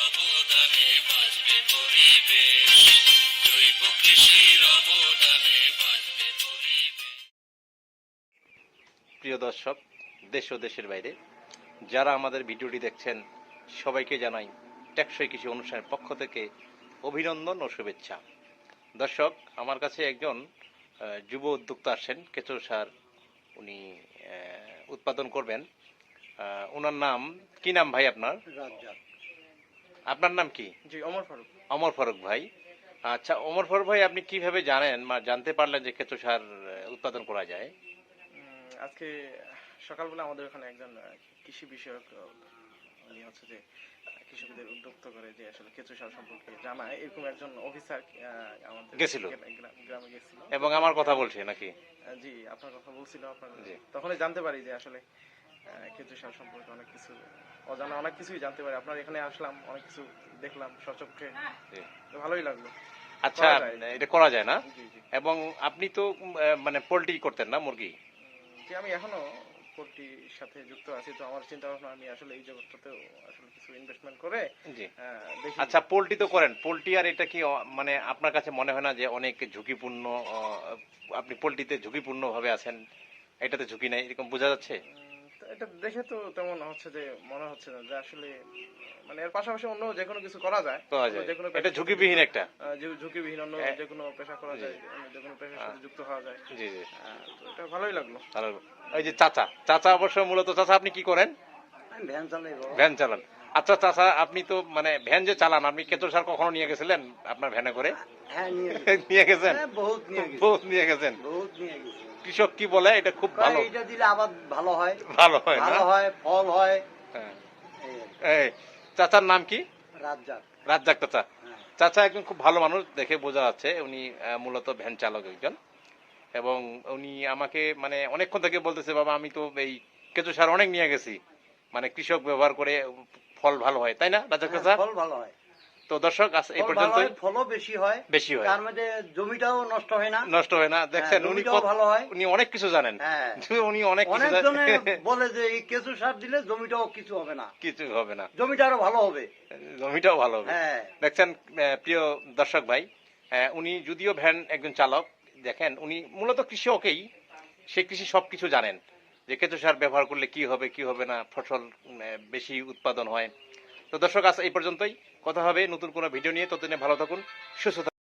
অবদানে বাঁচবে পরিবেশ, জৈব কৃষির অবদানে বাঁচবে পরিবেশ। প্রিয় দর্শক, দেশ ও দেশের বাইরে যারা আমাদের ভিডিওটি দেখছেন, সবাইকে জানাই টেকসই কৃষি অনুষ্ঠানের পক্ষ থেকে অভিনন্দন ও শুভেচ্ছা। দর্শক, আমার কাছে একজন যুব উদ্যোক্তা আসেন, কেঁচো সার উনি উৎপাদন করবেন। ওনার নাম কি? নাম ভাই আপনার? রাজ্জাক। আপনার নাম কি? জি, ওমর ফারুক। অমর ফারুক ভাই। আচ্ছা, অমর ফারুক ভাই, আপনি কিভাবে জানেন বা জানতে পারলেন যে কেঁচো সার উৎপাদন করা যায়? আজকে সকালবেলা আমাদের ওখানে একজন কৃষি বিষয়ক উনি হচ্ছে যে কৃষকদের উদ্যুক্ত করে যে আসলে কেঁচো সার সম্পর্কে জানায়, এরকম একজন অফিসার আমাদের গেছিল গ্রামে গেছিল এবং আমার কথা বলছে নাকি? জি, আপনার কথা বলছিল। আপনার জি। তখনই জানতে পারি যে আসলে কেঁচো সার সম্পর্কে অনেক কিছু অজানা, অনেক কিছুই জানতে পারি। আপনার এখানে আসলাম, অনেক কিছু দেখলাম সচক্ষে, জি। তো ভালোই লাগলো। আচ্ছা, করা যায়। এটা করা যায় না? জি জি। এবং আপনি তো মানে পোল্ট্রি করতেন না, মুরগি? যে আমি এখনো পোল্ট্রির সাথে যুক্ত আছি, তো আমার চিন্তা ভাবনা আমি আসলে এই জগৎটাতেও আসলে কিছু ইনভেস্টমেন্ট করে জি। দেখি। আচ্ছা, পোল্ট্রি তো করেন, পোল্ট্রি আর এটা কি মানে আপনার কাছে মনে হয় না যে অনেক ঝুঁকিপূর্ণ? আপনি পোল্ট্রিতে ঝুঁকিপূর্ণ ভাবে আছেন, এটাতে ঝুঁকি নাই, এরকম বোঝা যাচ্ছে? তো এটা দেখে তো তেমন হচ্ছে যে মনে হচ্ছে না যে আসলে মানে এর পাশাপাশি অন্য যে কোনো কিছু করা যায়। করা যায়, যে কোনো এটা ঝুঁকিবিহীন একটা। ঝুঁকিবিহীন অন্য যে কোনো পেশা করা যায়, অন্য যে কোনো পেশার সাথে যুক্ত হওয়া যায়। জি জি। তো এটা ভালোই লাগলো। ভালো। এই যে চাচা, চাচা অবশ্য মূলত, চাচা আপনি কি করেন? আমি ভ্যান চালাই বাবা। ভ্যান চালান। আচ্ছা চাচা, আপনি তো মানে ভ্যান যে চালান, আপনি কেঁচো সার কখনো নিয়ে গেছিলেন আপনার ভ্যানে করে? হ্যাঁ, নিয়ে গেছেন? বহুত নিয়ে গেছি। বহুত নিয়ে গেছেন। বহুত নিয়ে গেছি। কৃষক কি বলে, এটা খুব ভালো, এটা দিলে আবার ভালো হয়। ভালো হয় না? ভালো হয়, ফল হয়। হ্যাঁ। এই এই চাচার নাম কি? রাজ্জাক। রাজ্জাক চাচা। হ্যাঁ। চাচা একজন খুব ভালো মানুষ, দেখে বোঝা যাচ্ছে। উনি মূলত ভ্যান চালক একজন, এবং উনি আমাকে মানে অনেকক্ষণ থেকে বলতেছে, বাবা আমি তো এই কেঁচো সার অনেক নিয়ে গেছি, মানে কৃষক ব্যবহার করে ফল ভালো হয়, তাই না রাজ্জাক চাচা? ফল ভালো হয়। তো দর্শক, আজ এই পর্যন্তই। ফলও বেশি হয়। বেশি হয়, তার মধ্যে জমিটাও নষ্ট হয় না। নষ্ট হয় না। দেখছেন, উনি জমিটাও ভালো হয়। উনি অনেক কিছু জানেন। হ্যাঁ। উনি অনেক কিছু অনেকজনে জানেন। বলে যে এই কেঁচো সার দিলে জমিটাও কিছু হবে না, কিছু হবে না, জমিটা আরো ভালো হবে। জমিটাও ভালো হবে। হ্যাঁ। দেখছেন প্রিয় দর্শক ভাই, উনি যদিও ভ্যান একজন চালক, দেখেন উনি মূলত কৃষকই, সে কৃষি সবকিছু জানেন যে কেঁচো সার ব্যবহার করলে কি হবে কি হবে না, ফসল বেশি উৎপাদন হয়। তো দর্শক, আজ এই পর্যন্তই। কথা হবে নতুন কোনো ভিডিও নিয়ে। ততদিনে ভালো থাকুন, সুস্থ থাকুন।